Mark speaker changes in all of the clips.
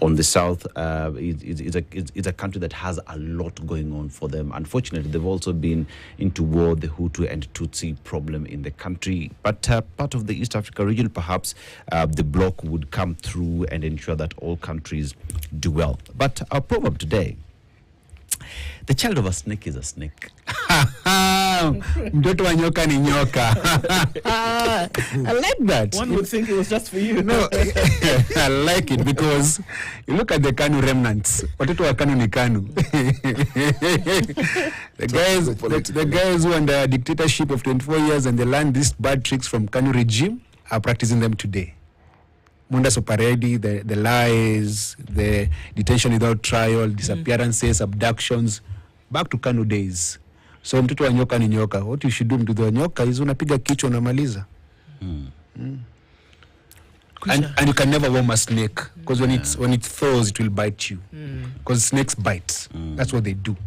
Speaker 1: on the south. It's a country that has a lot going on for them. Unfortunately, they've also been into war, the Hutu and Tutsi problem in the country. But part of the East Africa region, perhaps the bloc would come through and ensure that all countries do well. But our proverb today: the child of a snake is a snake.
Speaker 2: Mtoto wa nyoka ni nyoka. I like that.
Speaker 3: One would think it was just for you.
Speaker 2: No, I like it because you look at the Kanu remnants. Watoto wa Kanu ni Kanu. the guys who under dictatorship of 24 years and they learned these bad tricks from Kanu regime are practicing them today. Munda Soparedi, the lies, the detention without trial, disappearances, abductions, back to Kanu days. So mtoto wa nyoka ni nyoka. What you should do mtoto wa nyoka is unapiga kichwa unamaliza. And you can never warm a snake because when it thaws it will bite you. Because snakes bite. That's what they do.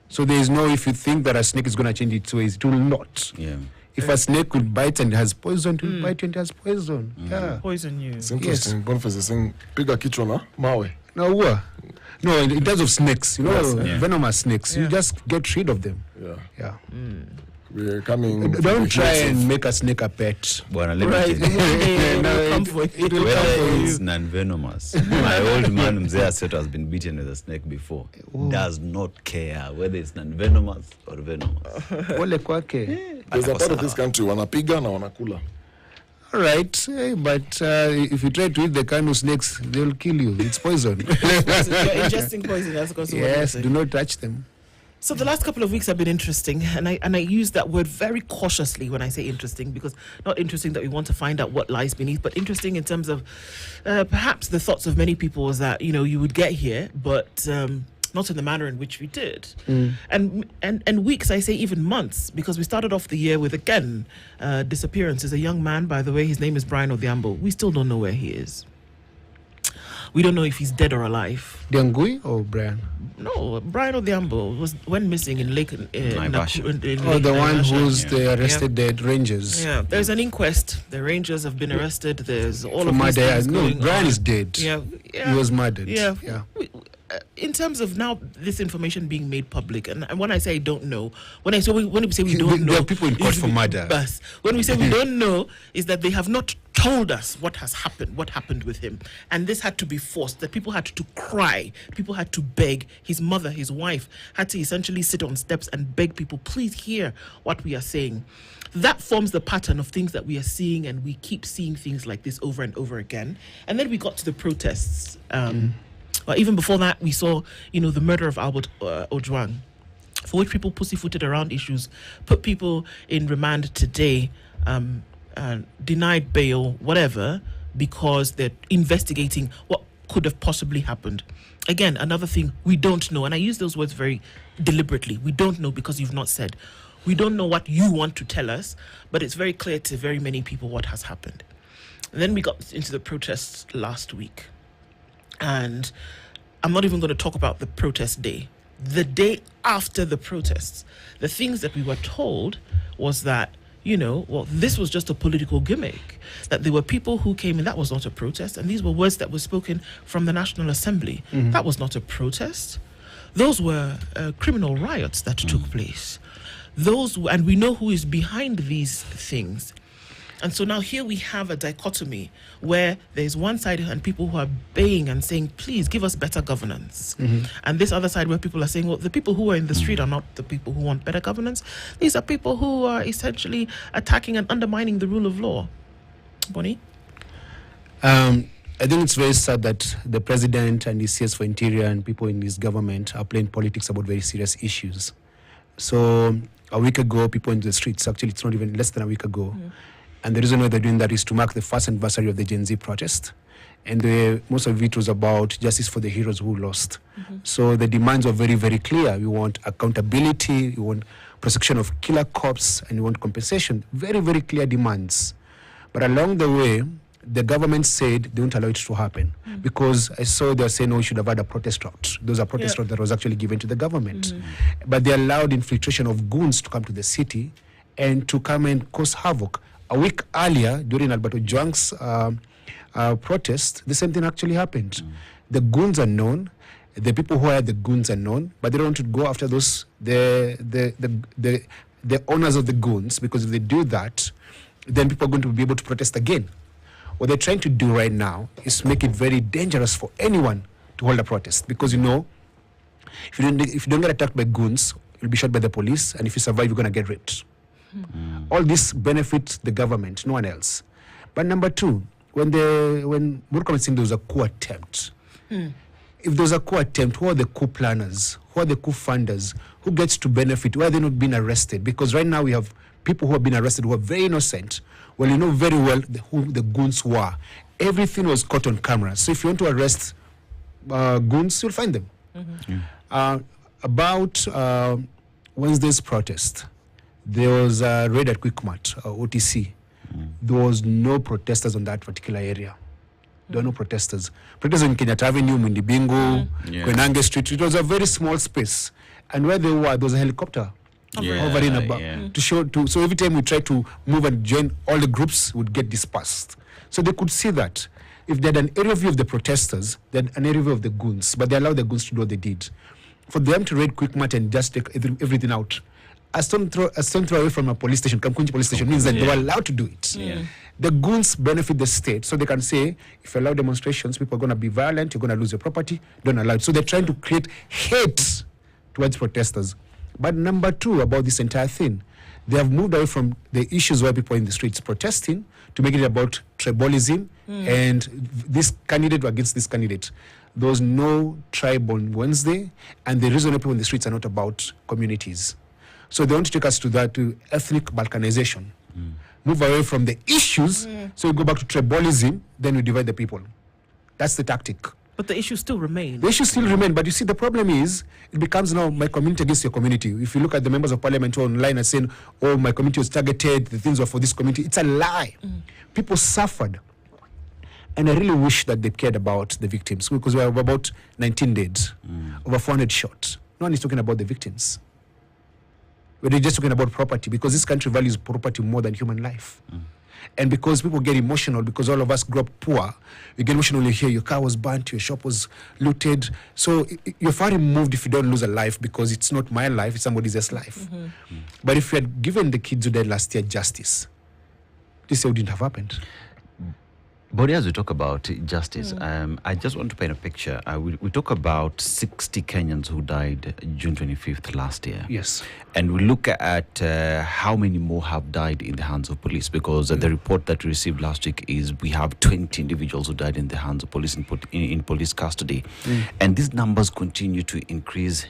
Speaker 2: So there is no, if you think that a snake is going to change its ways, it will not.
Speaker 1: Yeah.
Speaker 2: If a snake will bite and it has poison, it will bite you and it has poison. Yeah.
Speaker 3: Poison you.
Speaker 4: It's interesting. Boniface is saying, piga kichwa na mawe.
Speaker 2: No, in terms of snakes, venomous snakes, you just get rid of them. Yeah.
Speaker 4: We're coming.
Speaker 2: Don't try and make a snake a pet.
Speaker 1: Well, it's non-venomous. My old man Mzee Aseto has been beaten with a snake before. Does not care whether it's non-venomous or venomous.
Speaker 4: There's a part of this country wanapiga na wanakula.
Speaker 2: All right, but if you try to eat the kind of snakes, they'll kill you. It's poison.
Speaker 3: You're ingesting poison.
Speaker 2: Yes, do not touch them.
Speaker 3: So the last couple of weeks have been interesting, and I use that word very cautiously when I say interesting, because not interesting that we want to find out what lies beneath, but interesting in terms of perhaps the thoughts of many people was that, you would get here, but not in the manner in which we did. And weeks, I say even months, because we started off the year with, again, disappearances. A young man, by the way, his name is Brian Odhiambo. We still don't know where he is. We don't know if he's dead or alive.
Speaker 2: Diangui or Brian?
Speaker 3: No, Brian Odhiambo went missing in Lake
Speaker 2: Naivasha. The one who's the arrested dead Rangers.
Speaker 3: Yeah, there's an inquest. The Rangers have been arrested. There's all of these things going
Speaker 2: Brian
Speaker 3: on.
Speaker 2: is dead.
Speaker 3: Yeah.
Speaker 2: He was murdered.
Speaker 3: Yeah. In terms of now this information being made public, and when I say I don't know, when we say we don't know,
Speaker 2: there are people in court for murder.
Speaker 3: When we say we don't know, is that they have not told us what happened with him, and this had to be forced. That people had to cry, people had to beg. His mother, his wife, had to essentially sit on steps and beg people, please hear what we are saying. That forms the pattern of things that we are seeing, and we keep seeing things like this over and over again. And then we got to the protests. But even before that, we saw, the murder of Albert Ojwang, for which people pussyfooted around issues, put people in remand today, denied bail, whatever, because they're investigating what could have possibly happened. Again, another thing, we don't know, and I use those words very deliberately. We don't know because you've not said. We don't know what you want to tell us, but it's very clear to very many people what has happened. And then we got into the protests last week. And I'm not even going to talk about the protest day. The day after the protests, the things that we were told was that, this was just a political gimmick. That there were people who came in, that was not a protest. And these were words that were spoken from the National Assembly. That was not a protest. Those were criminal riots that took place. And we know who is behind these things. And so now here we have a dichotomy where there's one side and people who are baying and saying, please give us better governance. And this other side where people are saying, well, the people who are in the street are not the people who want better governance. These are people who are essentially attacking and undermining the rule of law. Bonnie?
Speaker 2: I think it's very sad that the president and his CS for Interior and people in his government are playing politics about very serious issues. So a week ago, people in the streets, actually it's not even less than a week ago, and the reason why they're doing that is to mark the first anniversary of the Gen Z protest. And most of it was about justice for the heroes who lost. So the demands were very, very clear. We want accountability, we want prosecution of killer cops, and we want compensation. Very, very clear demands. But along the way, the government said they don't allow it to happen because I saw they were saying, we should have had a protest route. Those are protest route that was actually given to the government. But they allowed infiltration of goons to come to the city and to come and cause havoc. A week earlier, during Albert Ojwang's protest, the same thing actually happened. The goons are known. The people who are the goons are known, but they don't want to go after those the owners of the goons, because if they do that, then people are going to be able to protest again. What they're trying to do right now is make it very dangerous for anyone to hold a protest, because if you don't get attacked by goons, you'll be shot by the police, and if you survive, you're going to get raped. All this benefits the government, no one else. But number two, when Murkomen said there was a coup attempt, if there's a coup attempt, who are the coup planners? Who are the coup funders? Who gets to benefit? Why are they not being arrested? Because right now we have people who have been arrested who are very innocent. Well, you know very well who the goons were. Everything was caught on camera. So if you want to arrest goons, you'll find them. About Wednesday's protest, there was a raid at Quickmart, OTC. There was no protesters on that particular area. There were no protesters. Protesters in Kenyatta Avenue, Mundibingo, Kwenange Street. It was a very small space. And where they were, there was a helicopter hovering above to show. So every time we try to move and join, all the groups would get dispersed. So they could see that. If they had an area view of the protesters, they had an area view of the goons. But they allowed the goons to do what they did. For them to raid Quickmart and just take everything out, a stone throw away from a police station, Kamkunji police station, means that they were allowed to do it. The goons benefit the state, so they can say, if you allow demonstrations, people are going to be violent, you're going to lose your property, don't allow it. So they're trying to create hate towards protesters. But number two about this entire thing, they have moved away from the issues where people are in the streets protesting to make it about tribalism and this candidate against this candidate. There was no tribe on Wednesday, and the reason people in the streets are not about communities. So they want to take us to that, to ethnic balkanization. Move away from the issues, so we go back to tribalism, then we divide the people. That's the tactic.
Speaker 3: But the issues still remain.
Speaker 2: The issues still remain, but you see, the problem is, it becomes now my community against your community. If you look at the members of parliament who are online and saying, oh, my community was targeted, the things were for this community, it's a lie. People suffered. And I really wish that they cared about the victims, because we have about 19 dead, over 400 shot. No one is talking about the victims. We're just talking about property, because this country values property more than human life. And because people get emotional, because all of us grew up poor, you get emotional when you hear your car was burnt, your shop was looted. So you're far removed if you don't lose a life, because it's not my life, it's somebody else's life. But if you had given the kids who died last year justice, this wouldn't have happened.
Speaker 1: But as we talk about justice, I just want to paint a picture. We talk about 60 Kenyans who died June 25th last year.
Speaker 2: Yes.
Speaker 1: And we look at how many more have died in the hands of police, because the report that we received last week is we have 20 individuals who died in the hands of police in police custody. And these numbers continue to increase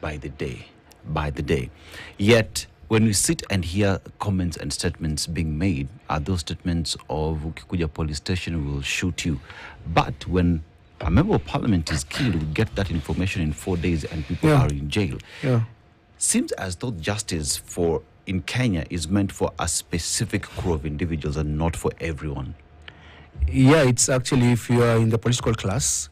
Speaker 1: by the day. Yet, when we sit and hear comments and statements being made, are those statements of Ukikuja police station, we will shoot you. But when a member of parliament is killed, we get that information in 4 days and people are in jail. Seems as though justice in Kenya is meant for a specific crew of individuals and not for everyone.
Speaker 2: Yeah, it's actually, if you are in the political class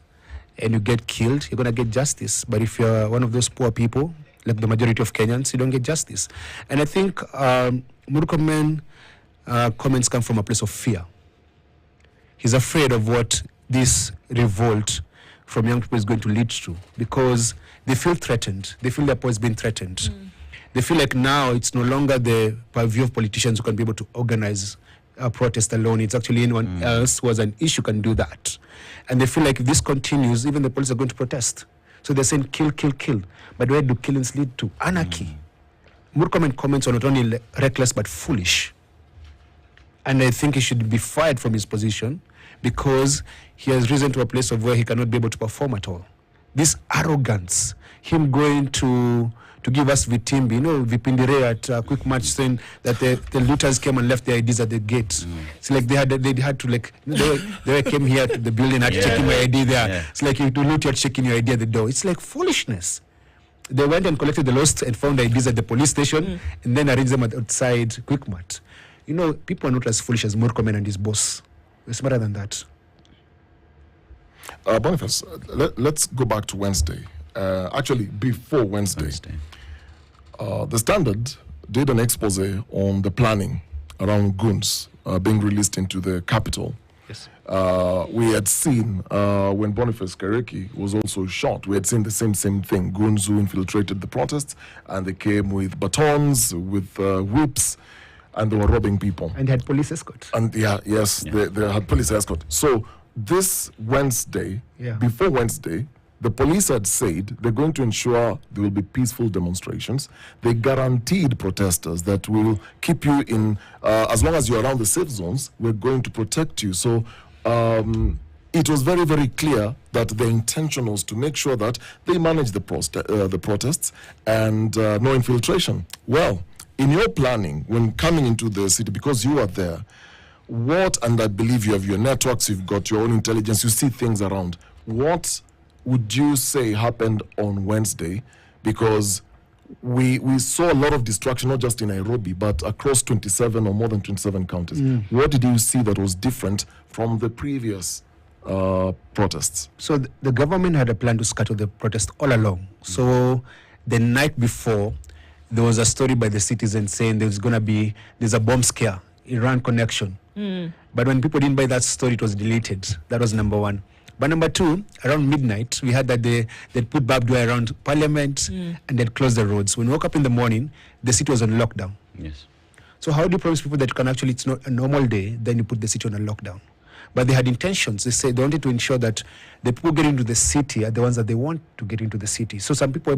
Speaker 2: and you get killed, you're going to get justice. But if you're one of those poor people, like the majority of Kenyans, you don't get justice. And I think Murkomen comments come from a place of fear. He's afraid of what this revolt from young people is going to lead to, because they feel threatened. They feel their power is being threatened. They feel like now it's no longer the purview of politicians who can be able to organize a protest alone. It's actually anyone else who has an issue can do that. And they feel like if this continues, even the police are going to protest. So they're saying kill, kill, kill. But where do killings lead to? Anarchy. Murkomen comments are not only reckless but foolish. And I think he should be fired from his position, because he has risen to a place of where he cannot be able to perform at all. This arrogance, him going to give us Vitimbi, Vipindire at Quick Match, saying that the looters came and left their IDs at the gate. It's like they had to they came here to the building and checking my ID there. It's like you to loot, you're checking your ID at the door. It's like foolishness. They went and collected the lost and found IDs at the police station and then arranged them outside Quick Mart. People are not as foolish as Murkomen and his boss. We're smarter than that.
Speaker 4: Boniface, let's go back to Wednesday. Actually, before Wednesday. The Standard did an expose on the planning around goons being released into the capital.
Speaker 2: Yes.
Speaker 4: we had seen when Boniface Mwangi was also shot. We had seen the same thing. Goons who infiltrated the protests, and they came with batons, with whips, and they were robbing people.
Speaker 2: And had police escort.
Speaker 4: And they had police escort. So this Wednesday, before Wednesday, the police had said they're going to ensure there will be peaceful demonstrations. They guaranteed protesters that we'll keep you in, as long as you're around the safe zones, we're going to protect you. So it was very, very clear that the intention was to make sure that they manage the protests and no infiltration. Well, in your planning, when coming into the city, because you are there, and I believe you have your networks, you've got your own intelligence, you see things around, what would you say happened on Wednesday? Because we saw a lot of destruction, not just in Nairobi, but across 27 or more than 27 counties. What did you see that was different from the previous protests? So
Speaker 2: the government had a plan to scatter the protest all along. So the night before, there was a story by the citizens saying there's a bomb scare, Iran connection. But when people didn't buy that story, it was deleted. That was number one. But number two, around midnight, we heard that they'd put barbed wire around Parliament and they'd close the roads. When we woke up in the morning, the city was on lockdown.
Speaker 1: Yes.
Speaker 2: So how do you promise people that it's not a normal day, then you put the city on a lockdown? But they had intentions. They said they wanted to ensure that the people getting into the city are the ones that they want to get into the city. So some people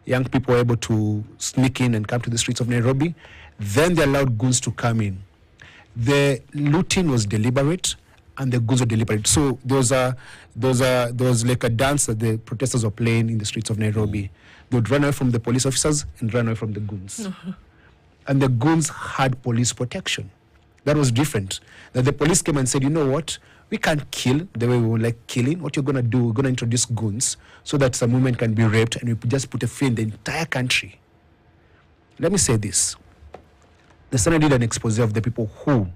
Speaker 2: young people were able to sneak in and come to the streets of Nairobi. Then they allowed goons to come in. The looting was deliberate and the goons were deliberate. So there was like a dance that the protesters were playing in the streets of Nairobi. They would run away from the police officers and run away from the goons. And the goons had police protection. That was different. That the police came and said, you know what? We can't kill the way we would like killing. What you're going to do, we're going to introduce goons so that some women can be raped and we just put a fear in the entire country. Let me say this. The Senate did an expose of the people who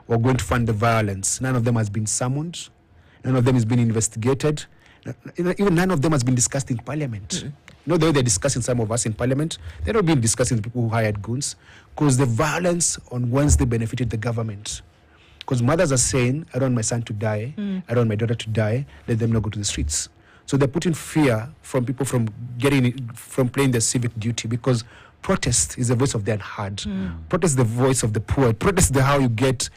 Speaker 2: were going to fund the violence. None of them has been summoned. None of them has been investigated. Even none of them has been discussed in Parliament. You know, the way they're discussing some of us in Parliament, they're not been discussing the people who hired goons, because the violence on Wednesday benefited the government. Because mothers are saying, I don't want my son to die, I don't want my daughter to die, let them not go to the streets. So they're putting fear from people from playing their civic duty, because protest is the voice of the unheard. Protest is the voice of the poor. Protest is how you get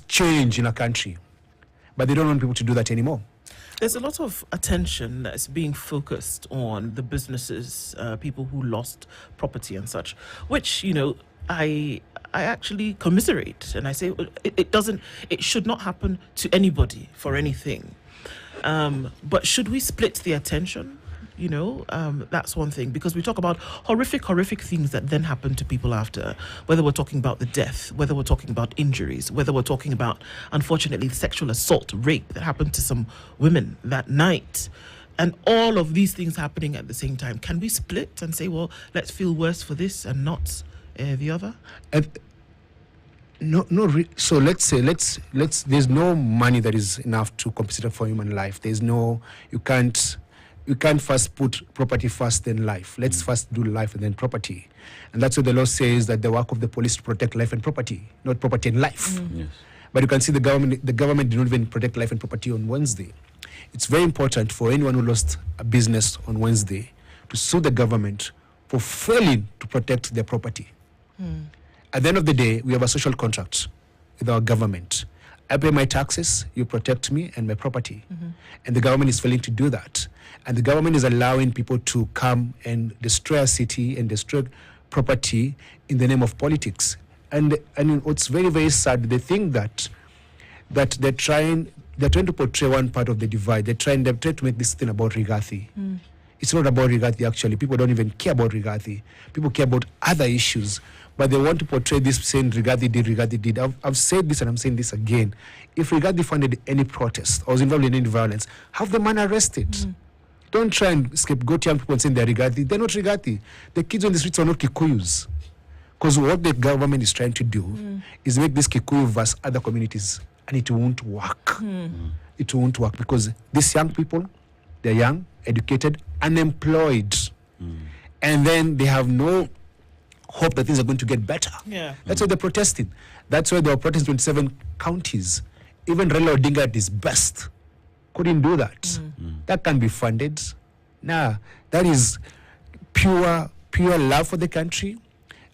Speaker 2: change in a country. But they don't want people to do that anymore.
Speaker 3: There's a lot of attention that's being focused on the businesses, people who lost property and such, which, I actually commiserate, and I say it should not happen to anybody for anything. But should we split the attention? That's one thing, because we talk about horrific things that then happen to people after, whether we're talking about the death, whether we're talking about injuries, whether we're talking about, unfortunately, sexual assault, rape that happened to some women that night, and all of these things happening at the same time. Can we split and say, well, let's feel worse for this and not the other?
Speaker 2: So let's say there's no money that is enough to compensate for human life. You can't first put property first, then life. Let's first do life and then property. And that's what the law says, that the work of the police to protect life and property, not property and life. Yes. But you can see the government did not even protect life and property on Wednesday. It's very important for anyone who lost a business on Wednesday to sue the government for failing to protect their property. At the end of the day, we have a social contract with our government. I pay my taxes, you protect me and my property. And the government is failing to do that. And the government is allowing people to come and destroy a city and destroy property in the name of politics. And what's very, very sad, they think that they're trying to portray one part of the divide. They're trying to make this thing about Rigathi. It's not about Rigathi, actually. People don't even care about Rigathi. People care about other issues. But they want to portray this saying Rigathi did. I've said this and I'm saying this again. If Rigathi funded any protest or was involved in any violence, have the man arrested. Don't try and scapegoat young people and say they're Rigathi. They're not Rigathi. The kids on the streets are not Kikuyus. Because what the government is trying to do is make this Kikuyu versus other communities. And it won't work. It won't work because these young people, they're young, educated, unemployed. And then they have no hope that things are going to get better. That's why they're protesting. That's why they are protesting 27 counties Even Raila Odinga at his best couldn't do that. That can be funded. Nah, that is pure love for the country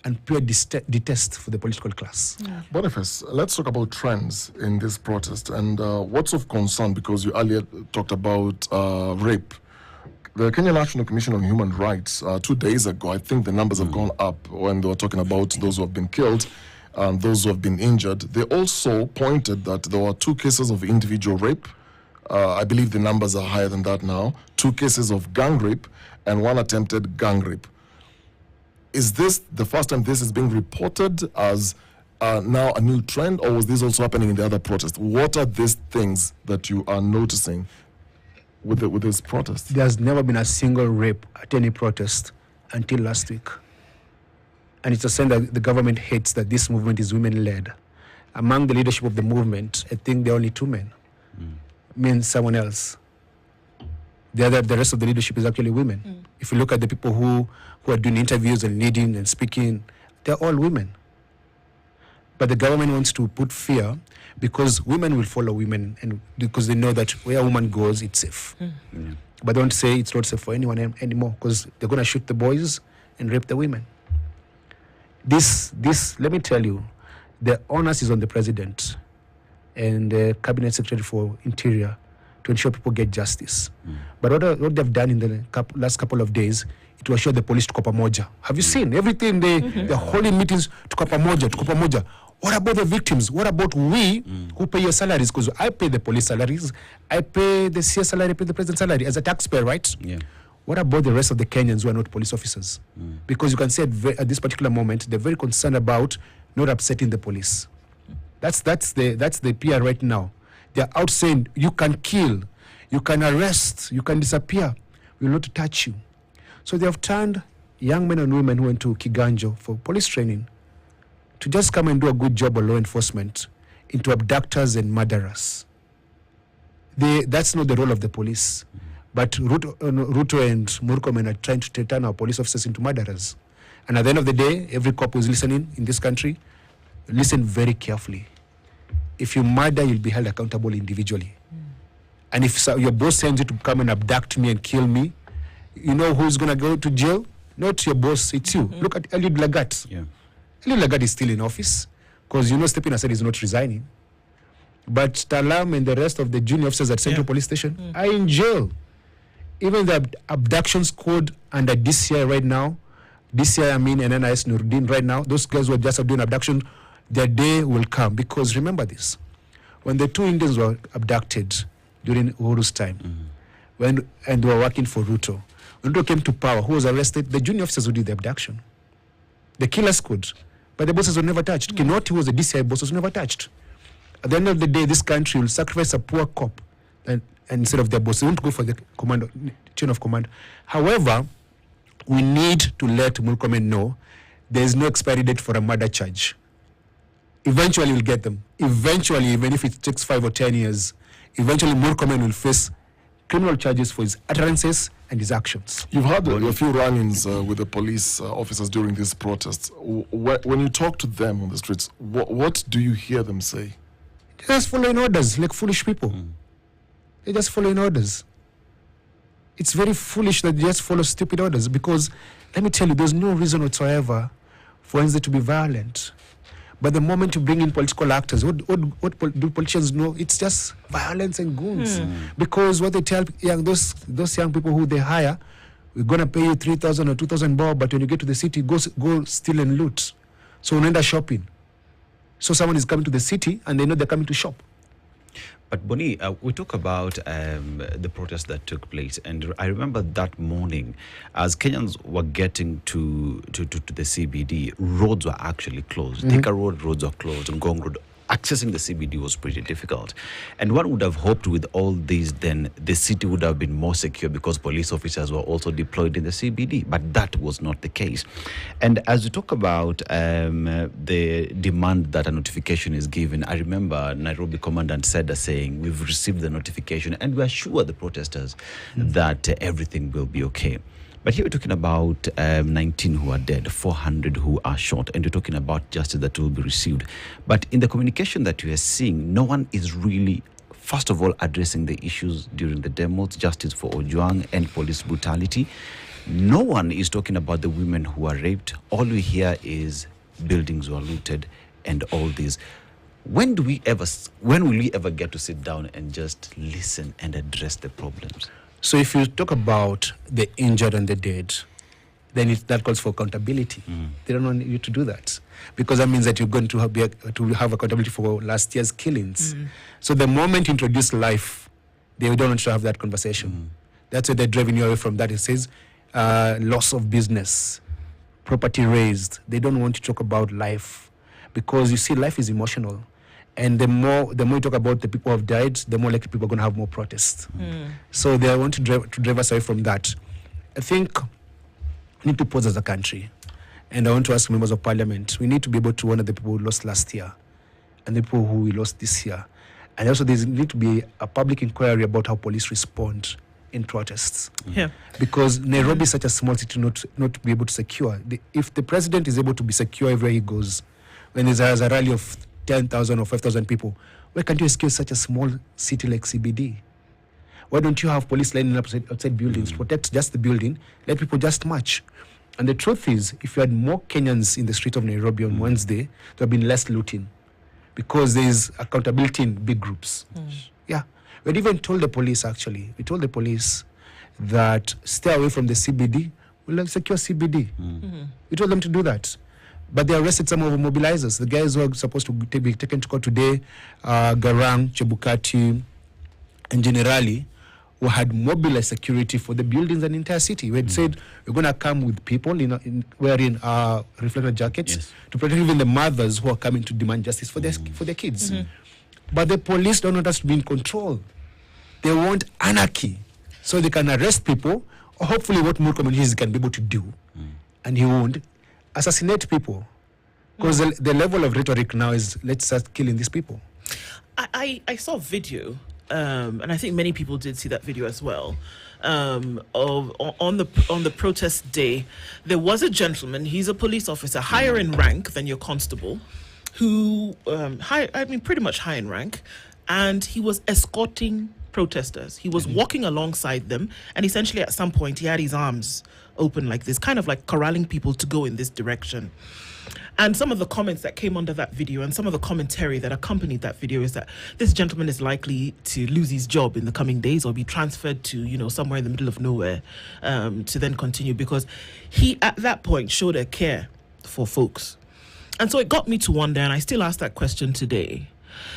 Speaker 2: and pure detest for the political class.
Speaker 4: Boniface, let's talk about trends in this protest and what's of concern, because you earlier talked about rape. The Kenya National Commission on Human Rights, 2 days ago, I think the numbers have gone up when they were talking about those who have been killed and those who have been injured. They also pointed that there were 2 cases of individual rape. I believe the numbers are higher than that now. 2 cases of gang rape and 1 attempted gang rape. Is this the first time this is being reported as now a new trend, or was this also happening in the other protests? What are these things that you are noticing with this protest?
Speaker 2: There's never been a single rape at any protest until last week. And it's a sign that the government hates that this movement is women-led. Among the leadership of the movement, I think there are only 2 men. Me and someone else. The rest of the leadership is actually women. If you look at the people who are doing interviews and leading and speaking, they're all women. But the government wants to put fear because women will follow women, and because they know that where a woman goes, it's safe. But don't say it's not safe for anyone anymore, because they're going to shoot the boys and rape the women. This, let me tell you, the onus is on the president and the cabinet secretary for interior to ensure people get justice. But what they've done in the last couple of days, it will assure the police to pamoja. Have you seen everything? They're holding meetings to pamoja. What about the victims? What about we who pay your salaries? Because I pay the police salaries, I pay the CS salary, I pay the president's salary as a taxpayer, right? Yeah. What about the rest of the Kenyans who are not police officers? Because you can see at this particular moment, they're very concerned about not upsetting the police. That's the PR right now. They're out saying, you can kill, you can arrest, you can disappear. We will not touch you. So they have turned young men and women who went to Kiganjo for police training to just come and do a good job of law enforcement into abductors and murderers. That's not the role of the police. But Ruto and Murkomen are trying to turn our police officers into murderers. And at the end of the day, every cop who's listening in this country, listen very carefully. If you murder, you'll be held accountable individually. And if your boss sends you to come and abduct me and kill me, you know who's going to go to jail? Not your boss, it's you. Look at Eliud Lagat. Eliud Lagat is still in office because Stephen Asad is not resigning. But Talam and the rest of the junior officers at Central Police Station are in jail. Even the abduction squad under DCI right now, DCI Amin and NIS Nuruddin right now, those guys who are just doing abduction, their day will come. Because remember this, when the 2 Indians were abducted during Uhuru's time, and they were working for Ruto, when Ruto came to power, who was arrested? The junior officers who did the abduction. The killer squad. But the bosses were never touched. Kinoti, who was the DCI boss, was never touched. At the end of the day, this country will sacrifice a poor cop and instead of their boss. They won't go for the chain of command. However, we need to let Murkomen know there is no expiry date for a murder charge. Eventually we'll get them. Eventually, even if it takes 5 or 10 years, eventually Murkomen will face criminal charges for his utterances and his actions.
Speaker 4: You've had a few run-ins with the police officers during these protests. When you talk to them on the streets, what do you hear them say?
Speaker 2: They're just following orders like foolish people. They're just following orders. It's very foolish that they just follow stupid orders, because let me tell you, there's no reason whatsoever for NZ to be violent. But the moment you bring in political actors, what do politicians know? It's just violence and goons. Because what they tell those young people who they hire, we're going to pay you 3,000 or 2,000 bob, but when you get to the city, go steal and loot. So unaenda shopping. So someone is coming to the city and they know they're coming to shop.
Speaker 1: But Boni, we talk about the protest that took place, and I remember that morning, as Kenyans were getting to the CBD, roads were actually closed. Thika Road roads were closed, and Ngong Road. Accessing the CBD was pretty difficult. And one would have hoped with all these, then the city would have been more secure because police officers were also deployed in the CBD. But that was not the case. And as we talk about the demand that a notification is given, I remember Nairobi Commandant Seda saying, we've received the notification and we assure the protesters that everything will be okay. But here we're talking about 19 who are dead, 400 who are shot, and you're talking about justice that will be received. But in the communication that you are seeing, no one is really, first of all, addressing the issues during the demos, justice for Ojwang and police brutality. No one is talking about the women who are raped. All we hear is buildings were looted and all this. When will we ever get to sit down and just listen and address the problems?
Speaker 2: So if you talk about the injured and the dead, then that calls for accountability. They don't want you to do that, because that means that you're going to have accountability for last year's killings. So the moment you introduce life, they don't want to have that conversation. That's why they're driving you away from that. It says loss of business, property raised. They don't want to talk about life, because you see, life is emotional. And the more you talk about the people who have died, the more likely people are going to have more protests. So they want to drive us away from that. I think we need to pause as a country. And I want to ask members of parliament, we need to be able to honor the people who lost last year and the people who we lost this year. And also there need to be a public inquiry about how police respond in protests.
Speaker 3: Yeah.
Speaker 2: Because Nairobi is such a small city not to be able to secure. If the president is able to be secure everywhere he goes, when there's a rally of 10,000 or 5,000 people, why can't you secure such a small city like CBD? Why don't you have police lining up outside buildings, protect just the building, let people just march? And the truth is, if you had more Kenyans in the street of Nairobi on Wednesday, there would have been less looting, because there is accountability in big groups. Yeah. We had even told the police, actually, we told the police that stay away from the CBD, we'll secure CBD. We told them to do that. But they arrested some of the mobilizers, the guys who are supposed to be taken to court today, Garang, Chebukati, and Generali, who had mobilized security for the buildings and entire city. We had said, we're going to come with people wearing reflector jackets to protect even the mothers who are coming to demand justice for their kids. But the police don't want us to be in control. They want anarchy, so they can arrest people, or hopefully what more communities can be able to do, and he won't assassinate people, because the level of rhetoric now is, let's start killing these people.
Speaker 3: I saw a video, and I think many people did see that video as well. On the protest day, there was a gentleman. He's a police officer, higher in rank than your constable, who pretty much high in rank, and he was escorting protesters. He was walking alongside them, and essentially at some point he had his arms open like this, kind of like corralling people to go in this direction. And some of the comments that came under that video and some of the commentary that accompanied that video is that this gentleman is likely to lose his job in the coming days or be transferred to, somewhere in the middle of nowhere, to then continue, because he at that point showed a care for folks. And so it got me to wonder, and I still ask that question today,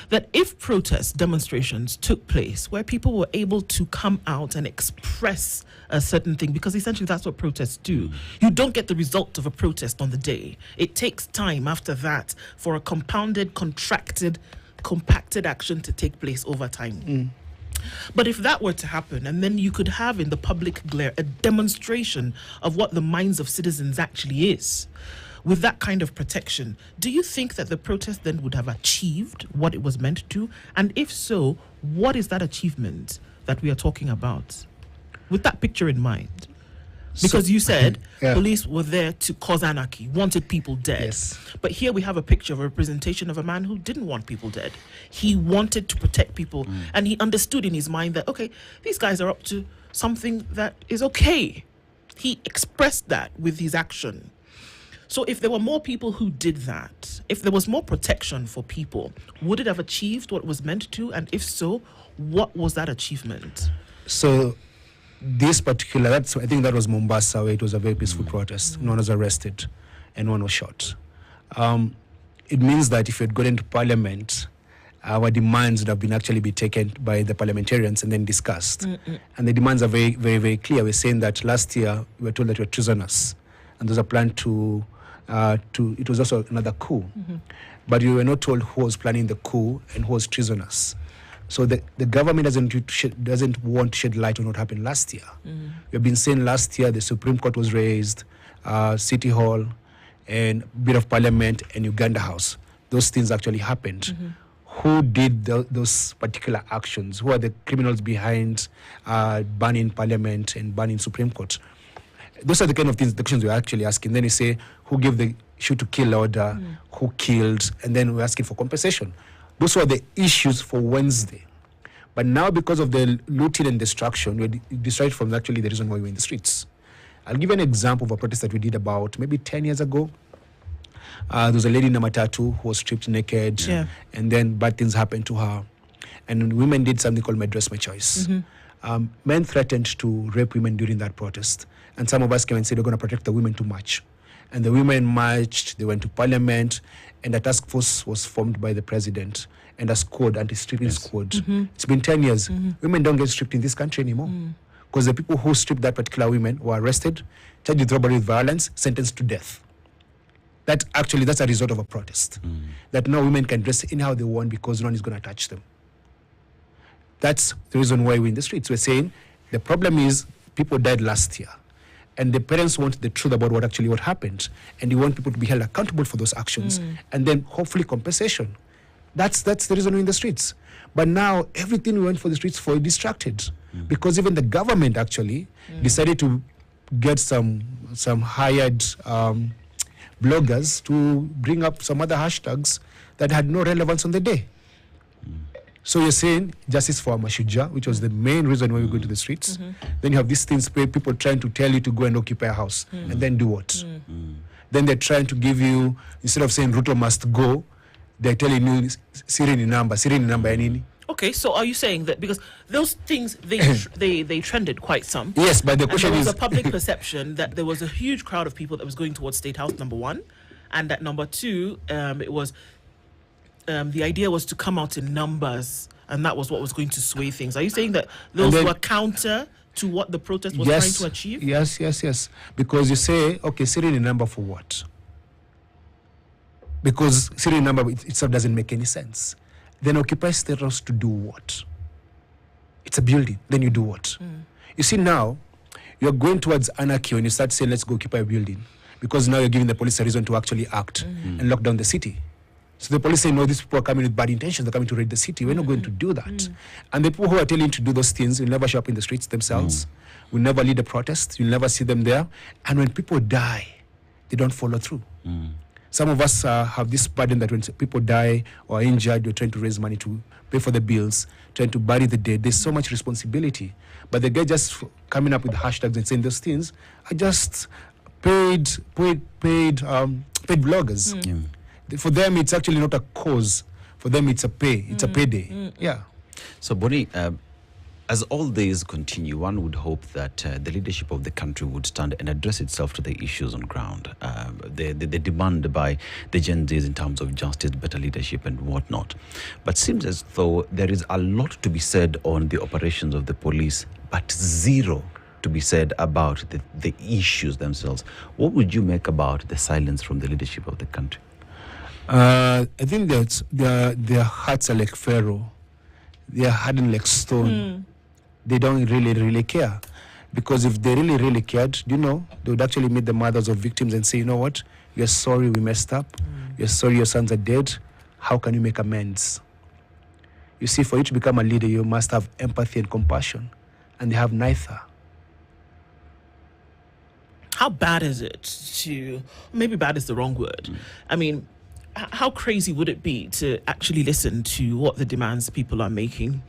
Speaker 3: that if protests, demonstrations took place where people were able to come out and express a certain thing, because essentially that's what protests do. You don't get the result of a protest on the day. It takes time after that for a compounded, contracted, compacted action to take place over time. But if that were to happen, and then you could have in the public glare a demonstration of what the minds of citizens actually is, with that kind of protection, do you think that the protest then would have achieved what it was meant to? And if so, what is that achievement that we are talking about? With that picture in mind. Because you said police were there to cause anarchy, wanted people dead.
Speaker 2: Yes.
Speaker 3: But here we have a picture of a representation of a man who didn't want people dead. He wanted to protect people, and he understood in his mind that, okay, these guys are up to something that is okay. He expressed that with his action. So if there were more people who did that, if there was more protection for people, would it have achieved what it was meant to? And if so, what was that achievement?
Speaker 2: So this particular, I think that was Mombasa, where it was a very peaceful protest. No one was arrested and no one was shot. It means that if you had gotten to parliament, our demands would have been actually be taken by the parliamentarians and then discussed. And the demands are very, very, very clear. We're saying that last year we were told that we were treasonous, and there's a plan to it was also another coup. But we were not told who was planning the coup and who was treasonous. So the government doesn't want to shed light on what happened last year. We've been saying last year the Supreme Court was raised, City Hall, and bit of Parliament and Uganda House. Those things actually happened. Who did those particular actions? Who are the criminals behind banning Parliament and banning Supreme Court? Those are the kind of things, the questions we're actually asking. Then you say, who gave the shoot to kill order, who killed, and then we're asking for compensation. Those were the issues for Wednesday. But now, because of the looting and destruction, we're distracted from actually the reason why we're in the streets. I'll give you an example of a protest that we did about maybe 10 years ago. There was a lady in a matatu who was stripped naked, and then bad things happened to her. And women did something called My Dress, My Choice. Men threatened to rape women during that protest. And some of us came and said, we're going to protect the women too much. And the women marched, they went to parliament, and a task force was formed by the president and a squad, anti-stripping squad. It's been 10 years. Women don't get stripped in this country anymore. Because the people who stripped that particular women were arrested, charged with robbery with violence, sentenced to death. That's a result of a protest. That now women can dress anyhow they want because no one is going to touch them. That's the reason why we're in the streets. We're saying the problem is people died last year. And the parents want the truth about what happened. And they want people to be held accountable for those actions. And then hopefully compensation. That's the reason we're in the streets. But now everything we went for the streets for is distracted. Because even the government actually decided to get some hired bloggers to bring up some other hashtags that had no relevance on the day. So you're saying justice for Amashuja, which was the main reason why we go to the streets. Then you have these things where people trying to tell you to go and occupy a house and then do what? Then they're trying to give you, instead of saying Ruto must go, they're telling you Sirini number nini.
Speaker 3: Okay, so are you saying that because those things they trended quite some?
Speaker 2: Yes, but the question
Speaker 3: there was
Speaker 2: is
Speaker 3: a public perception that there was a huge crowd of people that was going towards State House, number one, and that number two, it was the idea was to come out in numbers, and that was what was going to sway things. Are you saying that those were counter to what the protest was trying to achieve?
Speaker 2: Yes. Because you say, okay, serial number for what? Because serial number itself doesn't make any sense. Then occupy State House to do what? It's a building. Then you do what? You see, now you're going towards anarchy when you start saying, let's go occupy a building. Because now you're giving the police a reason to actually act and lock down the city. So the police say, no, these people are coming with bad intentions. They're coming to raid the city. We're not going to do that. And the people who are telling you to do those things will never show up in the streets themselves. Will never lead a protest. You'll never see them there. And when people die, they don't follow through. Some of us have this burden that when people die or are injured, you're trying to raise money to pay for the bills, trying to bury the dead. There's so much responsibility. But the guy just coming up with hashtags and saying those things are just paid bloggers. For them, it's actually not a cause. For them, it's a pay. It's a payday. Yeah.
Speaker 1: So, Boni, as all these continue, one would hope that the leadership of the country would stand and address itself to the issues on ground, the demand by the Gen Zs in terms of justice, better leadership, and whatnot. But seems as though there is a lot to be said on the operations of the police, but zero to be said about the issues themselves. What would you make about the silence from the leadership of the country?
Speaker 2: I think that their hearts are like Pharaoh. They are hardened like stone. They don't really care. Because if they really cared, they would actually meet the mothers of victims and say, you know what? We are sorry we messed up. We are sorry your sons are dead. How can you make amends? You see, for you to become a leader, you must have empathy and compassion. And they have neither.
Speaker 3: How bad is it to... Maybe bad is the wrong word. I mean... How crazy would it be to actually listen to what the demands people are making?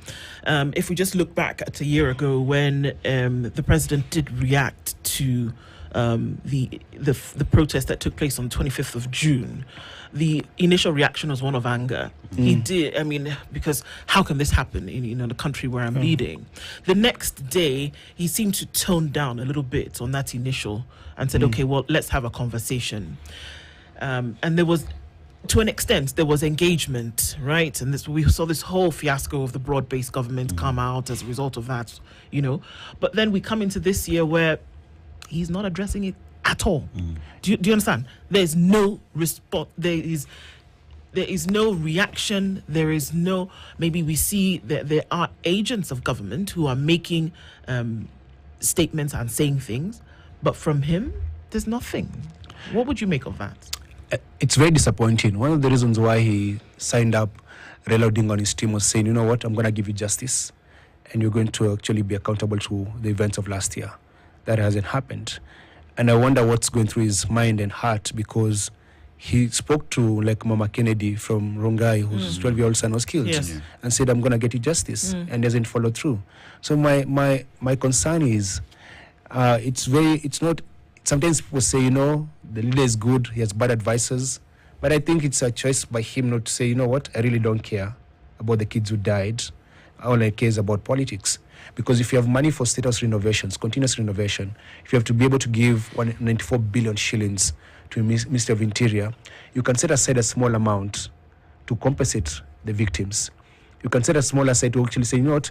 Speaker 3: If we just look back at a year ago when the president did react to the protest that took place on the 25th of June, the initial reaction was one of anger. He did, because how can this happen in the country where I'm leading? The next day, he seemed to tone down a little bit on that initial and said, okay, well, let's have a conversation. And there was... To an extent, there was engagement, right? And we saw this whole fiasco of the broad-based government come out as a result of that, But then we come into this year where he's not addressing it at all. Do you understand? There's no response. There is no reaction. There is no... Maybe we see that there are agents of government who are making statements and saying things, but from him, there's nothing. What would you make of that?
Speaker 2: It's very disappointing. One of the reasons why he signed up Raila Odinga on his team was saying, you know what, I'm going to give you justice and you're going to actually be accountable to the events of last year. That hasn't happened. And I wonder what's going through his mind and heart, because he spoke to like Mama Kennedy from Rongai, whose 12-year-old son was killed, and said, I'm going to get you justice, and doesn't follow through. So my concern is, it's not, sometimes people say, you know, the leader is good, he has bad advisors, but I think it's a choice by him not to say, you know what, I really don't care about the kids who died. All I care is about politics. Because if you have money for state house renovations, continuous renovation, if you have to be able to give 194 billion shillings to Ministry of Interior, you can set aside a small amount to compensate the victims. You can set a small aside to actually say, you know what,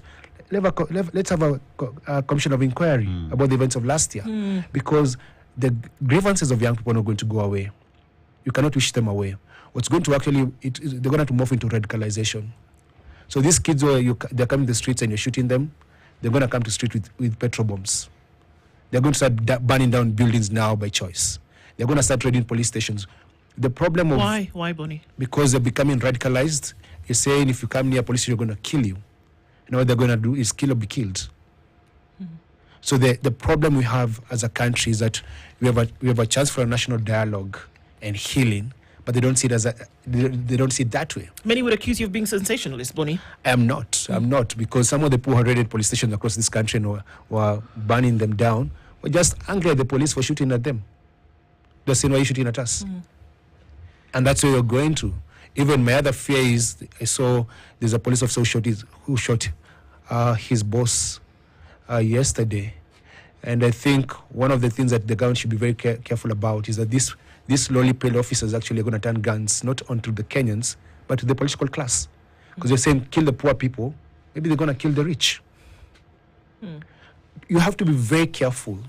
Speaker 2: let's have a commission of inquiry about the events of last year. Because the grievances of young people are not going to go away. You cannot wish them away. What's going to actually, they're going to morph into radicalization. So these kids, they're coming to the streets and you're shooting them, they're going to come to the street with petrol bombs. They're going to start burning down buildings now by choice. They're going to start raiding police stations. The problem of...
Speaker 3: Why, Bonnie?
Speaker 2: Because they're becoming radicalized. You're saying if you come near police, you're going to kill you. And what they're going to do is kill or be killed. So the problem we have as a country is that we have a chance for a national dialogue and healing, but they don't see it they don't see it that way.
Speaker 3: Many would accuse you of being sensationalist, Bonnie.
Speaker 2: I'm not, because some of the people who raided police stations across this country and were burning them down were just angry at the police for shooting at them. They're saying, why are you shooting at us? And that's where you're going to. Even my other fear is, I saw there's a police officer who shot his boss yesterday. And I think one of the things that the government should be very careful about is that these lowly paid officers actually are going to turn guns not onto the Kenyans, but to the political class. Because they're saying, kill the poor people, maybe they're going to kill the rich. You have to be very careful.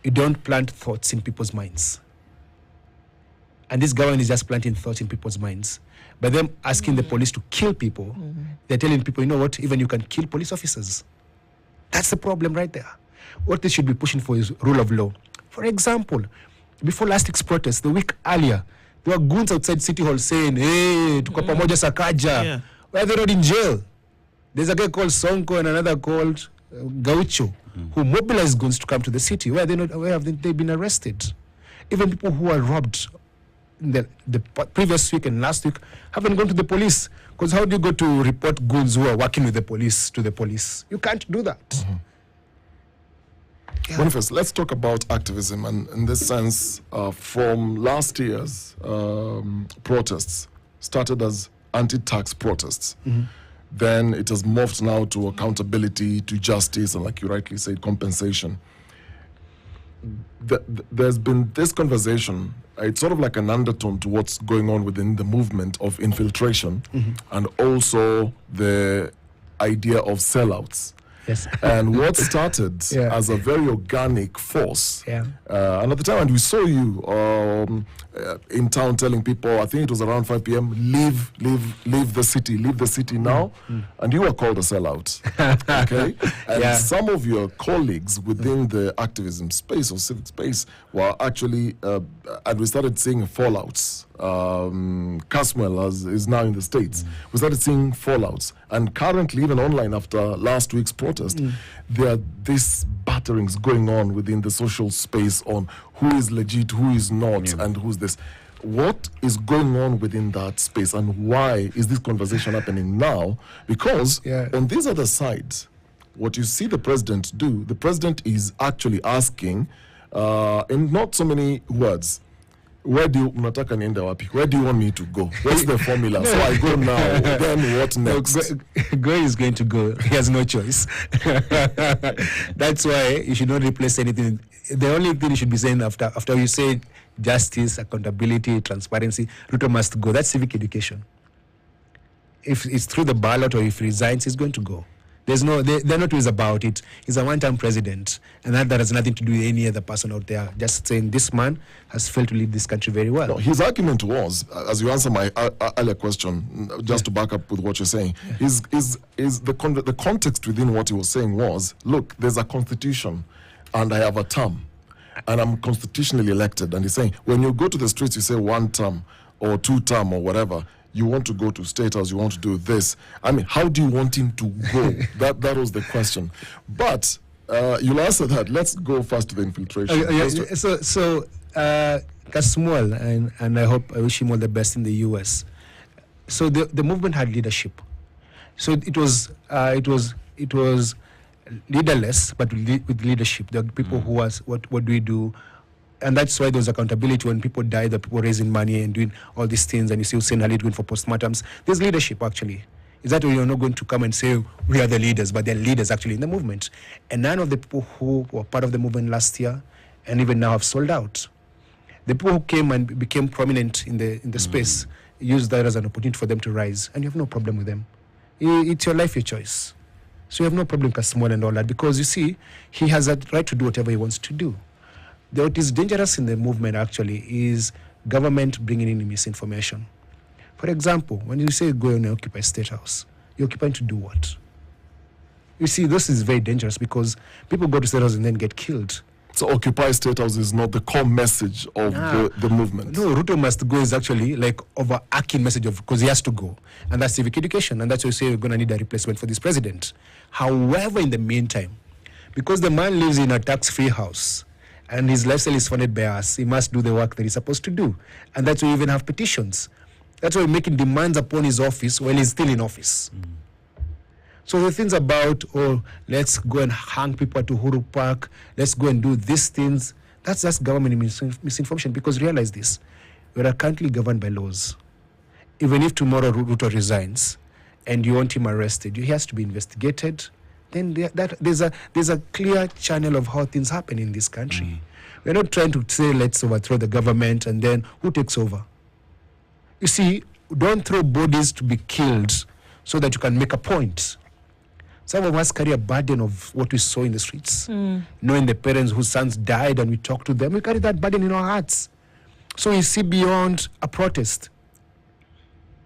Speaker 2: You don't plant thoughts in people's minds. And this government is just planting thoughts in people's minds. By them asking the police to kill people, they're telling people, you know what, even you can kill police officers. That's the problem right there. What they should be pushing for is rule of law. For example, before last week's protest, the week earlier, there were goons outside City Hall saying, hey, tuko pamoja Sakaja. Why are they not in jail? There's a guy called Sonko and another called Gaucho, who mobilized goons to come to the city. Where have they been arrested? Even people who were robbed in the previous week and last week haven't gone to the police. Because how do you go to report goons who are working with the police to the police? You can't do that.
Speaker 4: Boniface, let's talk about activism, and in this sense, from last year's protests, started as anti-tax protests. Then it has morphed now to accountability, to justice, and like you rightly said, compensation. There's been this conversation, it's sort of like an undertone to what's going on within the movement of infiltration, and also the idea of sellouts.
Speaker 2: Yes.
Speaker 4: And what started as a very organic force, and at the time, and we saw you in town telling people, I think it was around 5 p.m., leave the city now, and you were called a sellout. Okay? And some of your colleagues within the activism space or civic space were actually, and we started seeing fallouts. Caswell is now in the States. We started seeing fallouts. And currently, even online after last week's protest, there are these batterings going on within the social space on who is legit, who is not, and who's this. What is going on within that space, and why is this conversation happening now? Because on this other side, what you see the president do, the president is actually asking, in not so many words, where do you want me to go? What's the formula? So I go now, then what next?
Speaker 2: Go is going to go. He has no choice. That's why you should not replace anything. The only thing you should be saying after you say justice, accountability, transparency, Ruto must go. That's civic education. If it's through the ballot or if he resigns, he's going to go. They're not always about it. He's a one-time president, and that has nothing to do with any other person out there. Just saying this man has failed to lead this country very well.
Speaker 4: No, his argument was, as you answer my earlier question, just to back up with what you're saying, is the context within what he was saying was, look, there's a constitution, and I have a term, and I'm constitutionally elected. And he's saying, when you go to the streets, you say 1 term or 2 term or whatever. You want to go to State House, you want to do this. I mean, how do you want him to go? That was the question. But You'll answer that. Let's go first to the infiltration.
Speaker 2: Kasmuel, and I wish him all the best in the US. So the movement had leadership. So it was leaderless, but with leadership. There are people who was, what do we do? And that's why there was accountability when people died, the people raising money and doing all these things, and you see Hussein Ali going for postmortems. There's leadership, actually. Is that why you're not going to come and say, we are the leaders, but they're leaders actually in the movement. And none of the people who were part of the movement last year and even now have sold out. The people who came and became prominent in the space used that as an opportunity for them to rise, and you have no problem with them. It's your life, your choice. So you have no problem with Kasmuel and all that, because you see, he has a right to do whatever he wants to do. What is dangerous in the movement actually is government bringing in misinformation. For example, when you say go and occupy State House, you're occupying to do what? You see, this is very dangerous because people go to State House and then get killed.
Speaker 4: So Occupy State House is not the core message of the movement.
Speaker 2: No, Ruto must go is actually like overarching message of, because he has to go. And that's civic education. And that's why you say we're going to need a replacement for this president. However, in the meantime, because the man lives in a tax-free house and his lifestyle is funded by us, he must do the work that he's supposed to do. And that's why we even have petitions. That's why we're making demands upon his office while he's still in office. So the things about, let's go and hang people at Uhuru Park, let's go and do these things, that's just government misinformation, because realize this, we're currently governed by laws. Even if tomorrow Ruto resigns and you want him arrested, he has to be investigated. Then there's a clear channel of how things happen in this country. We're not trying to say, let's overthrow the government and then who takes over? You see, don't throw bodies to be killed so that you can make a point. Some of us carry a burden of what we saw in the streets. Knowing the parents whose sons died and we talk to them, we carry that burden in our hearts. So we see beyond a protest.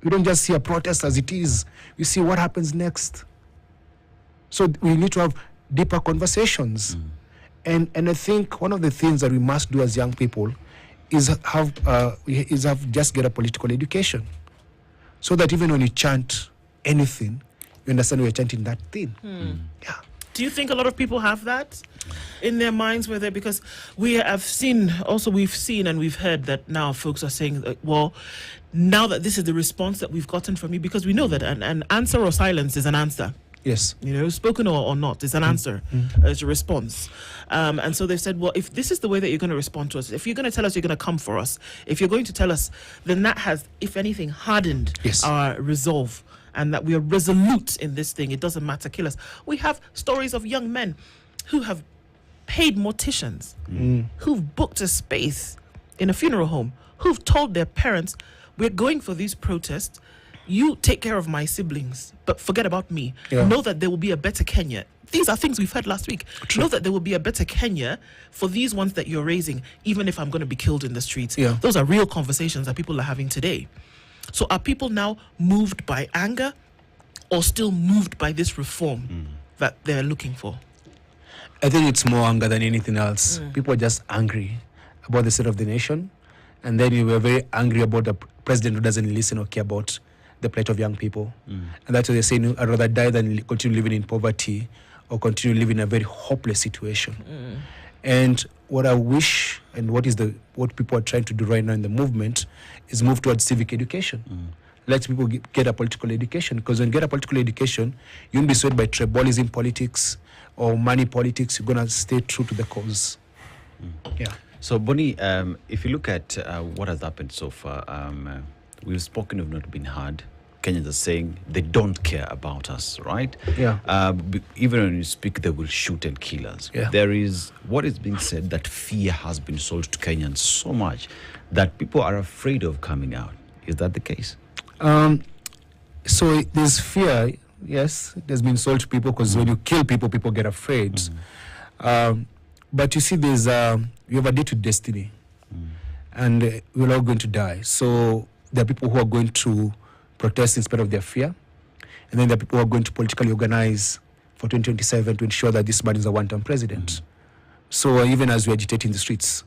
Speaker 2: We don't just see a protest as it is. We see what happens next. So we need to have deeper conversations. And I think one of the things that we must do as young people is just get a political education. So that even when you chant anything, you understand we're chanting that thing. Yeah.
Speaker 3: Do you think a lot of people have that in their minds, because we've seen and we've heard that now folks are saying, well, now that this is the response that we've gotten from you, because we know that an answer or silence is an answer.
Speaker 2: Yes.
Speaker 3: Spoken or not, it's an answer, it's a response. And so they've said, well, if this is the way that you're going to respond to us, if you're going to tell us you're going to come for us, if you're going to tell us, then that has, if anything, hardened our resolve. And that we are resolute in this thing. It doesn't matter, kill us. We have stories of young men who have paid morticians, who've booked a space in a funeral home, who've told their parents, we're going for these protests, you take care of my siblings, but forget about me. Know that there will be a better Kenya. These are things we've heard last week. True. Know that there will be a better Kenya for these ones that you're raising, even if I'm going to be killed in the streets. Those are real conversations that people are having today. So are people now moved by anger or still moved by this reform that they're looking for?
Speaker 2: I think it's more anger than anything else. People are just angry about the state of the nation. And then you were very angry about the president who doesn't listen or care about the plight of young people. And that's why they're saying, I'd rather die than continue living in poverty or continue living in a very hopeless situation. And what I wish, and what people are trying to do right now in the movement, is move towards civic education. Let people get a political education, because when you get a political education, you won't be swayed by tribalism politics or money politics. You're going to stay true to the cause. Yeah.
Speaker 1: So, Boni, if you look at what has happened so far, we've spoken of not being heard. Kenyans are saying they don't care about us, right?
Speaker 2: Yeah.
Speaker 1: Even when you speak, they will shoot and kill us.
Speaker 2: Yeah.
Speaker 1: There is what is being said that fear has been sold to Kenyans so much that people are afraid of coming out. Is that the case?
Speaker 2: So there's fear, yes, it has been sold to people, because when you kill people, people get afraid. But you see, you have a day to destiny, and we're all going to die. So there are people who are going to protest in spite of their fear, and then there are people who are going to politically organize for 2027 to ensure that this man is a one-term president. So even as we agitate in the streets,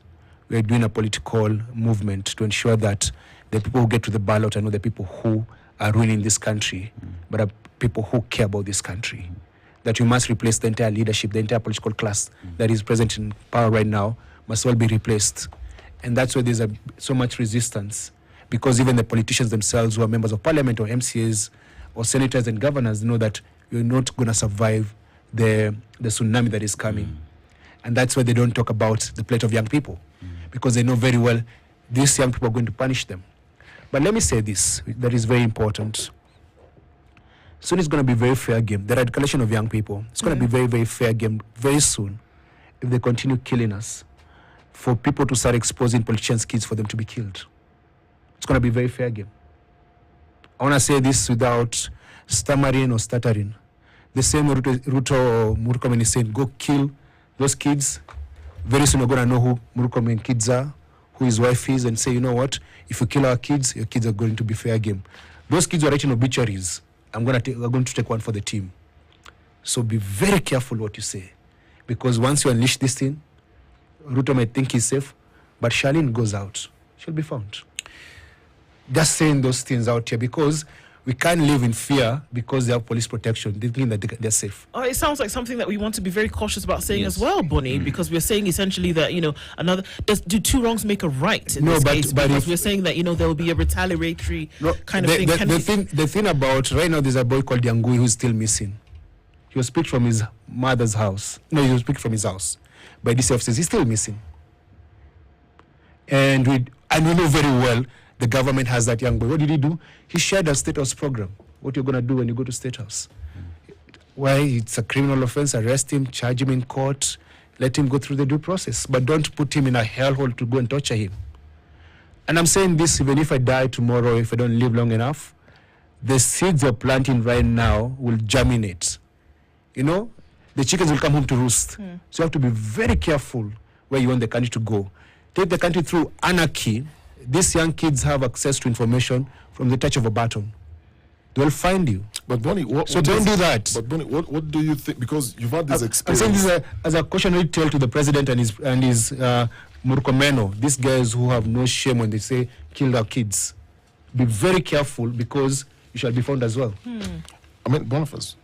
Speaker 2: we're doing a political movement to ensure that the people who get to the ballot are not the people who are ruining this country, but are people who care about this country. that we must replace the entire leadership, the entire political class that is present in power right now must all be replaced. And that's why there's so much resistance, because even the politicians themselves who are members of parliament or MCAs or senators and governors know that you're not going to survive the tsunami that is coming. And that's why they don't talk about the plight of young people, because they know very well these young people are going to punish them. But let me say this, that is very important. Soon it's going to be very fair game. The radicalization of young people, it's going to be very, very fair game very soon if they continue killing us, for people to start exposing politicians' kids for them to be killed. It's going to be very fair game. I want to say this without stammering or stuttering. The same Ruto or Murkomen is saying, go kill those kids. Very soon we're going to know who Murkomen kids are, who his wife is, and say, you know what, if you kill our kids, your kids are going to be fair game. Those kids are writing obituaries. we're going to take one for the team. So be very careful what you say, because once you unleash this thing, Ruto might think he's safe, but Charlene goes out, she'll be found. Just saying those things out here, because we can't live in fear because they have police protection. They think that they're safe.
Speaker 3: Oh, it sounds like something that we want to be very cautious about saying as well, Bonnie, because we're saying essentially that, do two wrongs make a right in this case? Because we're saying that, there will be a retaliatory kind of thing.
Speaker 2: The thing about, right now there's a boy called Yangui who's still missing. He was picked from his mother's house. No, he was picked from his house by DC officers. He's still missing. And we know very well the government has that young boy. What did he do? He shared a State House program. What you're going to do when you go to State House. Why? It's a criminal offense. Arrest him, charge him in court, let him go through the due process. But don't put him in a hellhole to go and torture him. And I'm saying this even if I die tomorrow, if I don't live long enough, the seeds you're planting right now will germinate. The chickens will come home to roost. So you have to be very careful where you want the country to go. Take the country through anarchy. These young kids have access to information from the touch of a button. They'll find you.
Speaker 4: But Bonnie, don't
Speaker 2: do that.
Speaker 4: But Bonnie, what do you think? Because you've had this experience.
Speaker 2: I'm saying this as a cautionary tale to the president and his Murkomeno. These guys who have no shame when they say kill our kids. Be very careful, because you shall be found as well.
Speaker 4: I mean, Boniface,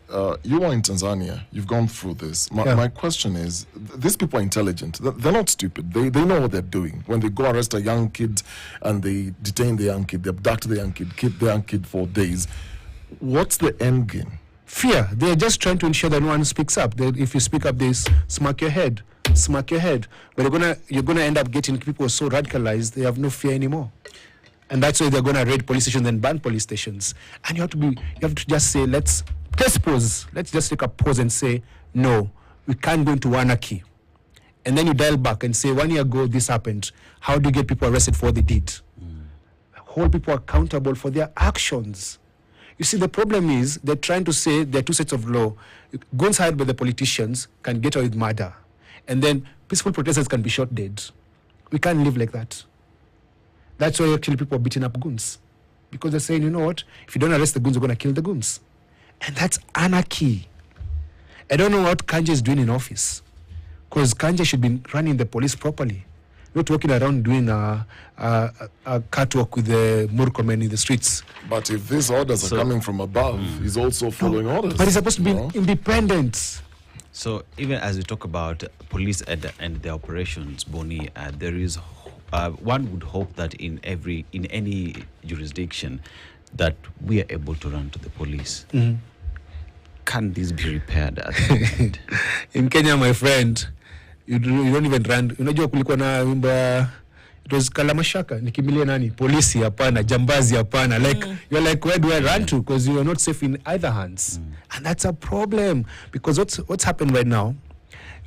Speaker 4: you are in Tanzania. You've gone through this. My question is, these people are intelligent. They're not stupid. They know what they're doing. When they go arrest a young kid and they detain the young kid, they abduct the young kid, keep the young kid for days. What's the end game?
Speaker 2: Fear. They're just trying to ensure that no one speaks up. If you speak up, they smack your head. But you're gonna end up getting people so radicalized, they have no fear anymore. And that's why they're going to raid police stations and ban police stations. And you have to just say, let's pause. Let's just take a pause and say, no, we can't go into anarchy. And then you dial back and say, 1 year ago, this happened. How do you get people arrested for what they did? Hold people accountable for their actions. You see, the problem is they're trying to say there are two sets of law. Guns hired by the politicians can get away with murder. And then peaceful protesters can be shot dead. We can't live like that. That's why actually people are beating up goons. Because they're saying, you know what, if you don't arrest the goons, we're going to kill the goons. And that's anarchy. I don't know what Kanje is doing in office. Because Kanje should be running the police properly. Not walking around doing a catwalk with the Murkomen in the streets.
Speaker 4: But if these orders are coming from above, he's also following orders.
Speaker 2: But he's supposed to be independent.
Speaker 1: So even as we talk about police and their operations, Bonnie, there is one would hope that in any jurisdiction that we are able to run to the police. Can this be repaired at the end?
Speaker 2: In Kenya, my friend, you don't even run. Unajua kulikuwa na wimba, it was Kalamashaka, nikimilia nani? Polisi hapana, jambazi hapana. You're like, where do I run to? Because you are not safe in either hands. And that's a problem. Because what's happened right now,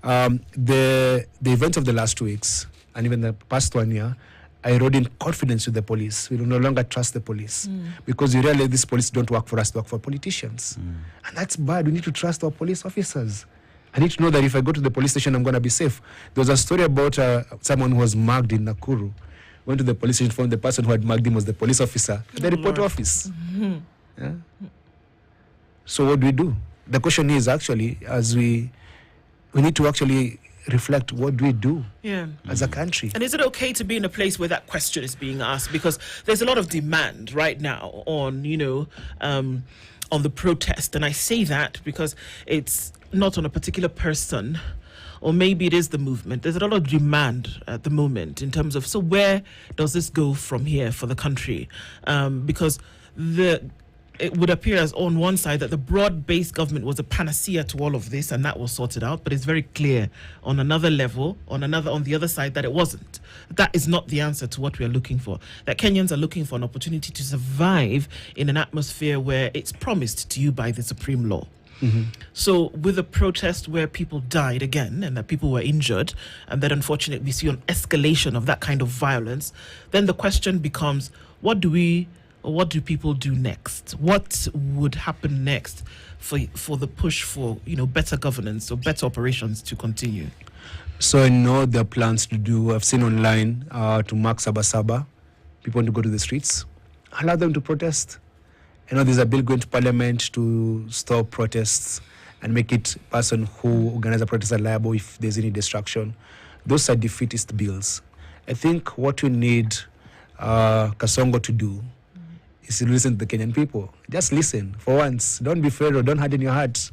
Speaker 2: the events of the last 2 weeks, and even the past 1 year, I eroding confidence with the police. We no longer trust the police. Because you realize these police don't work for us, they work for politicians. And that's bad. We need to trust our police officers. I need to know that if I go to the police station, I'm going to be safe. There was a story about someone who was mugged in Nakuru. Went to the police station, found the person who had mugged him was the police officer at the report office. Yeah? So what do we do? The question is actually, as we need to actually reflect, what do we do as a country?
Speaker 3: And is it okay to be in a place where that question is being asked? Because there's a lot of demand right now on, on the protest. And I say that because it's not on a particular person, or maybe it is the movement. There's a lot of demand at the moment in terms of, so where does this go from here for the country? Because it would appear as on one side that the broad-based government was a panacea to all of this and that was sorted out, but it's very clear on another level, on the other side, that it wasn't. That is not the answer to what we are looking for. That Kenyans are looking for an opportunity to survive in an atmosphere where it's promised to you by the supreme law. Mm-hmm. So with a protest where people died again and that people were injured, and that unfortunately we see an escalation of that kind of violence, then the question becomes, what do people do next? What would happen next for the push for better governance or better operations to continue?
Speaker 2: So I know there are plans to do. I've seen online to mark Sabasaba. People want to go to the streets. Allow them to protest. I know there's a bill going to Parliament to stop protests and make it person who organize a protest liable if there's any destruction. Those are defeatist bills. I think what we need Kasongo to do is to listen to the Kenyan people. Just listen for once. Don't be afraid or don't harden your heart.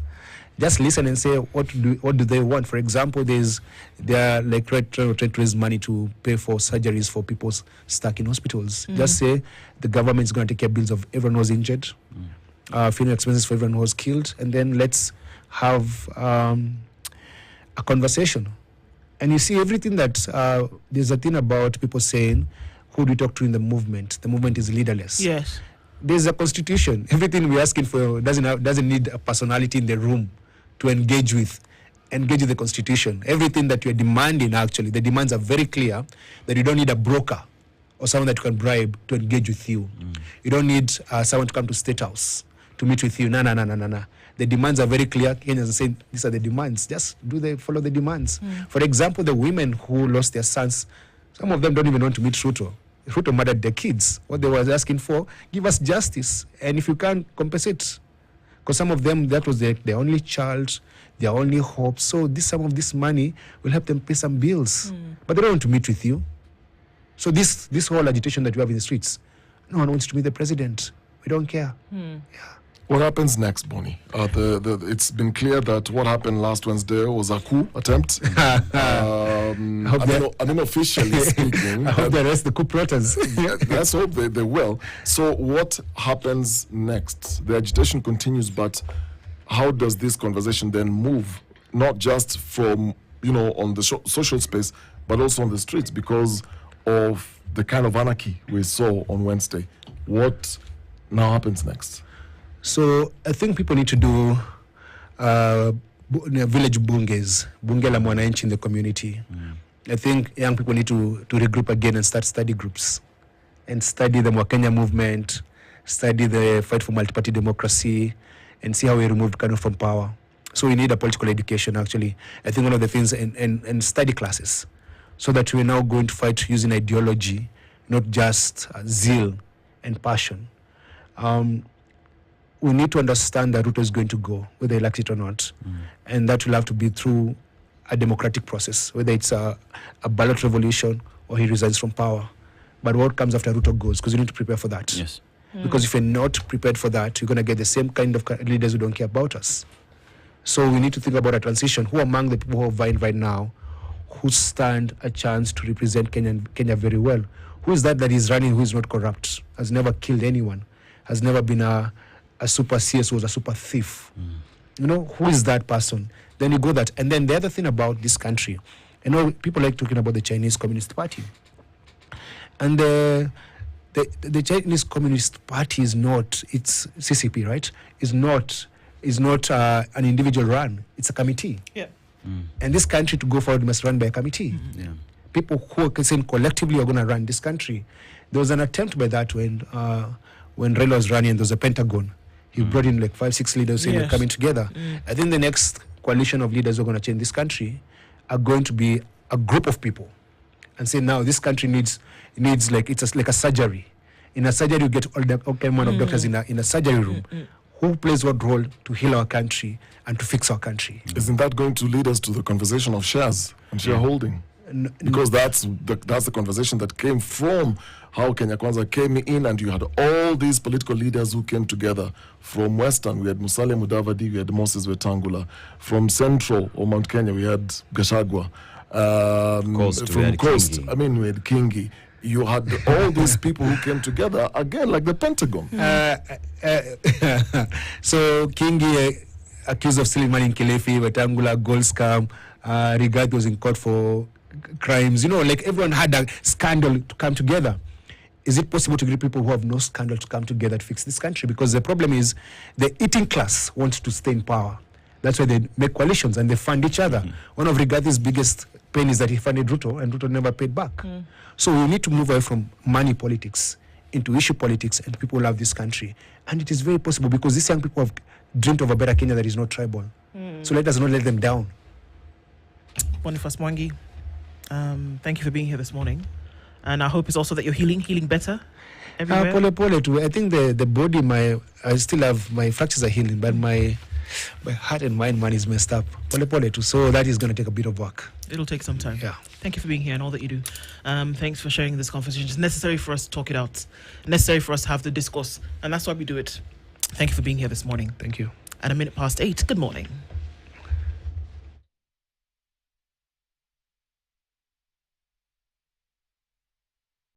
Speaker 2: Just listen and say what do they want. For example, they are like trying to raise money to pay for surgeries for people stuck in hospitals. Just say the government is going to take care of bills of everyone who was injured, funeral expenses for everyone who was killed, and then let's have a conversation. And you see everything that there's a thing about people saying, who do you talk to in the movement? The movement is leaderless.
Speaker 3: Yes.
Speaker 2: There's a constitution. Everything we're asking for doesn't need a personality in the room to engage with the constitution. Everything that you're demanding, actually, the demands are very clear, that you don't need a broker or someone that you can bribe to engage with you. You don't need someone to come to State House to meet with you. No. The demands are very clear. Kenyans are saying, these are the demands. Just follow the demands. For example, the women who lost their sons, some of them don't even want to meet Ruto. Ruto murdered their kids. What they were asking for, give us justice. And if you can't, compensate. Because some of them, that was their only child, their only hope. So some of this money will help them pay some bills. But they don't want to meet with you. So this whole agitation that we have in the streets, no one wants to meet the president. We don't care. Yeah.
Speaker 4: What happens next, Bonnie? It's been clear that what happened last Wednesday was a coup attempt. Unofficially speaking.
Speaker 2: I hope they arrest the coup plotters.
Speaker 4: Let's hope they will. So what happens next? The agitation continues, but how does this conversation then move? Not just from, on the social space, but also on the streets because of the kind of anarchy we saw on Wednesday. What now happens next?
Speaker 2: So I think people need to do village bunge la mwananchi in the community. I think young people need to regroup again and start study groups and study the Mwakenya movement, study the fight for multi-party democracy, and see how we remove Kanu from power. So we need a political education, actually. I think one of the things, and study classes, so that we're now going to fight using ideology, not just zeal and passion. We need to understand that Ruto is going to go, whether he likes it or not. And that will have to be through a democratic process, whether it's a ballot revolution or he resigns from power. But what comes after Ruto goes, because you need to prepare for that.
Speaker 1: Yes.
Speaker 2: Because if you're not prepared for that, you're going to get the same kind of leaders who don't care about us. So we need to think about a transition. Who among the people who are vying right now, who stand a chance to represent Kenya very well? Who is that is running who is not corrupt, has never killed anyone, has never been a super CS, was a super thief? Who is that person? Then you go that. And then the other thing about this country, people like talking about the Chinese Communist Party. And the Chinese Communist Party is not, it's CCP, right? Is not an individual run. It's a committee. Yeah. And this country to go forward must run by a committee. Yeah. People who are saying collectively are going to run this country. There was an attempt by that when Raila was running, there was a Pentagon. He brought in like 5-6 leaders saying they're coming together. I think the next coalition of leaders who are going to change this country are going to be a group of people and say, now this country needs like, it's like a surgery. In a surgery, you get all kind of doctors in a surgery room. Who plays what role to heal our country and to fix our country?
Speaker 4: Isn't that going to lead us to the conversation of shares and shareholding? Because that's the conversation that came from how Kenya Kwanza came in, and you had all these political leaders who came together. From Western, we had Musalia Mudavadi, we had Moses Wetangula. From Central or Mount Kenya, we had Gachagua. From Coast, we had Kingi. You had all these people who came together, again, like the Pentagon.
Speaker 2: So Kingi accused of stealing money in Kilifi, Wetangula, gold scam, Rigathi was in court for crimes. Like everyone had a scandal to come together. Is it possible to get people who have no scandal to come together to fix this country? Because the problem is the eating class wants to stay in power. That's why they make coalitions and they fund each other. One of Rigathi's biggest pain is that he funded Ruto and Ruto never paid back. So we need to move away from money politics into issue politics, and people love this country. And it is very possible because these young people have dreamt of a better Kenya that is not tribal. So let us not let them down.
Speaker 3: Boniface Mwangi, thank you for being here this morning. And our hope is also that you're healing better everywhere.
Speaker 2: Pole too. I think the body, I still have, my fractures are healing, but my heart and mind, man, is messed up. Pole too. So that is going to take a bit of work.
Speaker 3: It'll take some time.
Speaker 2: Yeah.
Speaker 3: Thank you for being here and all that you do. Thanks for sharing this conversation. It's necessary for us to talk it out. Necessary for us to have the discourse. And that's why we do it. Thank you for being here this morning.
Speaker 2: Thank you.
Speaker 3: At 8:01. Good morning.